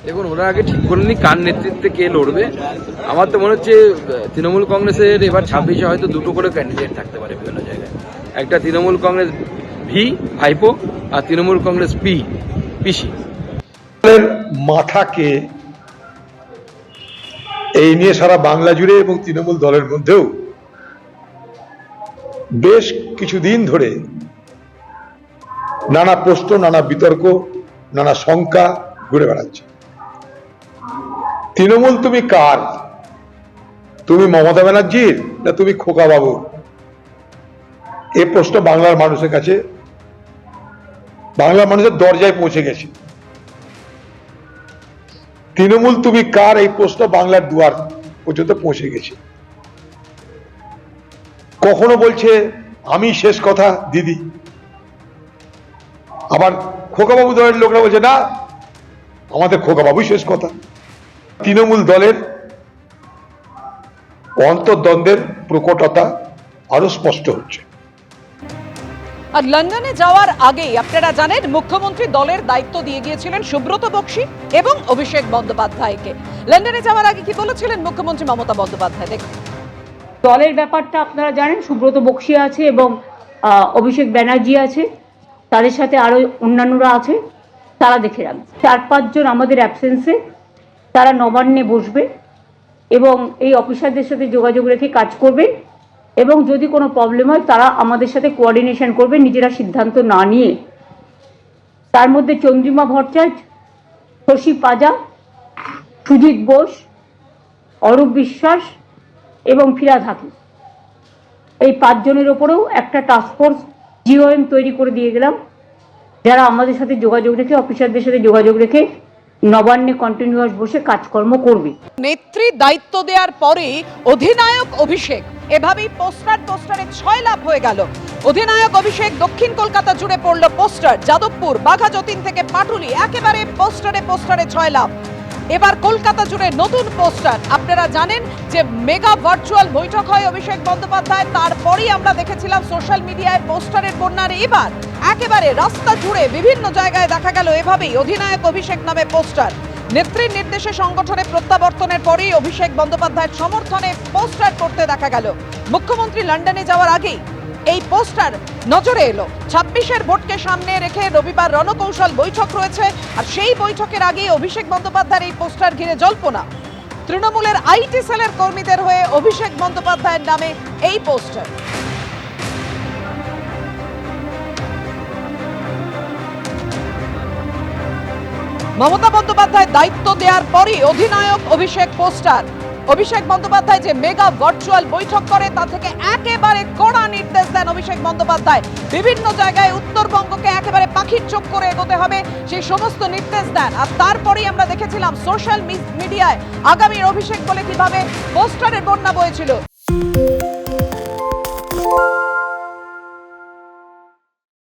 দেখুন, ওরা আগে ঠিক করেনি কার নেতৃত্বে কে লড়বে। আমার তো মনে হচ্ছে তৃণমূল কংগ্রেসের এবার 26-এ হয়তো দুটো করে ক্যান্ডিডেট থাকতে পারে বিভিন্ন জায়গায়। একটা তৃণমূল কংগ্রেস ভি ভাইপো আর তৃণমূল কংগ্রেস পিসি। মাথাকে এই নিয়ে সারা বাংলা জুড়ে এবং তৃণমূল দলের মধ্যেও বেশ কিছুদিন ধরে নানা প্রশ্ন, নানা বিতর্ক, নানা শঙ্কা ঘুরে বেড়াচ্ছে। তৃণমূল তুমি কার? তুমি মমতা ব্যানার্জির না তুমি খোকা বাবুর? এ প্রশ্ন বাংলার মানুষের কাছে, বাংলার মানুষের দরজায় পৌঁছে গেছে। তৃণমূল তুমি কার এই প্রশ্ন বাংলার দুয়ার পর্যন্ত পৌঁছে গেছে। কখনো বলছে আমি শেষ কথা দিদি, আবার খোকাবাবু দলের লোকরা বলছে না আমাদের খোকাবাবুই শেষ কথা। তৃণমূল দলের অন্তর্দ্বন্দ্বের প্রকটতা আরো স্পষ্ট হচ্ছে। আর লন্ডনে যাওয়ার আগেই আপনারা জানেন মুখ্যমন্ত্রী দলের দায়িত্ব দিয়ে গিয়েছিলেন সুব্রত বক্সী এবং অভিষেক বন্দ্যোপাধ্যায়কে। লন্ডনে যাওয়ার আগে কি বলেছিলেন মুখ্যমন্ত্রী মমতা বন্দ্যোপাধ্যায়? দেখুন, দলের ব্যাপারটা আপনারা জানেন, সুব্রত বক্সী আছে এবং অভিষেক ব্যানার্জি আছে, তাদের সাথে আরো অন্যান্যরা আছে, তারা দেখে রাখবে। 4-5 জন আমাদের অ্যাবসেন্সে তারা নবান্নে বসবে এবং এই অফিসারদের সাথে যোগাযোগ রেখে কাজ করবেন এবং যদি কোনো প্রবলেম হয় তারা আমাদের সাথে কোঅর্ডিনেশন করবে, নিজেরা সিদ্ধান্ত না নিয়ে। তার মধ্যে চন্দ্রিমা ভট্টাচার্য, শশী পাজা, সুজিত বোস, অরূপ বিশ্বাস এবং ফিরাদ হাকিম, এই 5 জনের ওপরেও একটা টাস্কফোর্স জিওএম তৈরি করে দিয়ে গেলাম, যারা আমাদের সাথে যোগাযোগ রেখে, অফিসারদের সাথে যোগাযোগ রেখে নবান্নে কন্টিনিউয়াস বসে কাজকর্ম করবে। নেত্রী দায়িত্ব দেওয়ার পরে অধিনায়ক অভিষেক এভাবেই পোস্টারে 6 লাভ হয়ে গেল। অধিনায়ক অভিষেক দক্ষিণ কলকাতা জুড়ে পড়লো পোস্টার, যাদবপুর, বাঘাযতীন থেকে পাটুলি, একেবারে পোস্টারে 6 লাভ। এবার কলকাতা জুড়ে নতুন পোস্টার। আপনারা জানেন যে মেগা ভার্চুয়াল বৈঠক হয় অভিষেক বন্দ্যোপাধ্যায়, তারপরেই আমরা দেখেছিলাম সোশ্যাল মিডিয়ায় পোস্টারের বন্যার। এবার একেবারে রাস্তা জুড়ে বিভিন্ন জায়গায় দেখা গেল এভাবেই অধিনায়ক অভিষেক নামে পোস্টার। নেত্রীর নির্দেশে সংগঠনে প্রত্যাবর্তনের পরেই অভিষেক বন্দ্যোপাধ্যায়ের সমর্থনে পোস্টার করতে দেখা গেল। মুখ্যমন্ত্রী লন্ডনে যাওয়ার আগেই এই পোস্টার নজরে এলো। 26-এর ভোটকে সামনে রেখে রবিবার রণকৌশল বৈঠক রয়েছে, আর সেই বৈঠকের আগেই অভিষেক বন্দ্যোপাধ্যায়ের এই পোস্টার ঘিরে জল্পনা। তৃণমূলের আইটি সেলের কর্মীদের হয়ে অভিষেক বন্দ্যোপাধ্যায়ের নামে এই পোস্টার। মমতা বন্দ্যোপাধ্যায় দায়িত্ব দেওয়ার পরই অধিনায়ক অভিষেক পোস্টার। অভিষেক বন্দ্যোপাধ্যায় যে মেগা ভার্চুয়াল বৈঠক করে তা থেকে একেবারে কড়া নির্দেশ দেন অভিষেক বন্দ্যোপাধ্যায়। বিভিন্ন জায়গায় উত্তরবঙ্গকে একেবারে পাখির চোখ করে এগোতে হবে, সেই সমস্ত নির্দেশ দেন। আর তারপরেই আমরা দেখেছিলাম সোশ্যাল মিডিয়ায় আগামীর অভিষেক বলে কিভাবে পোস্টারের বন্যা বয়েছিল।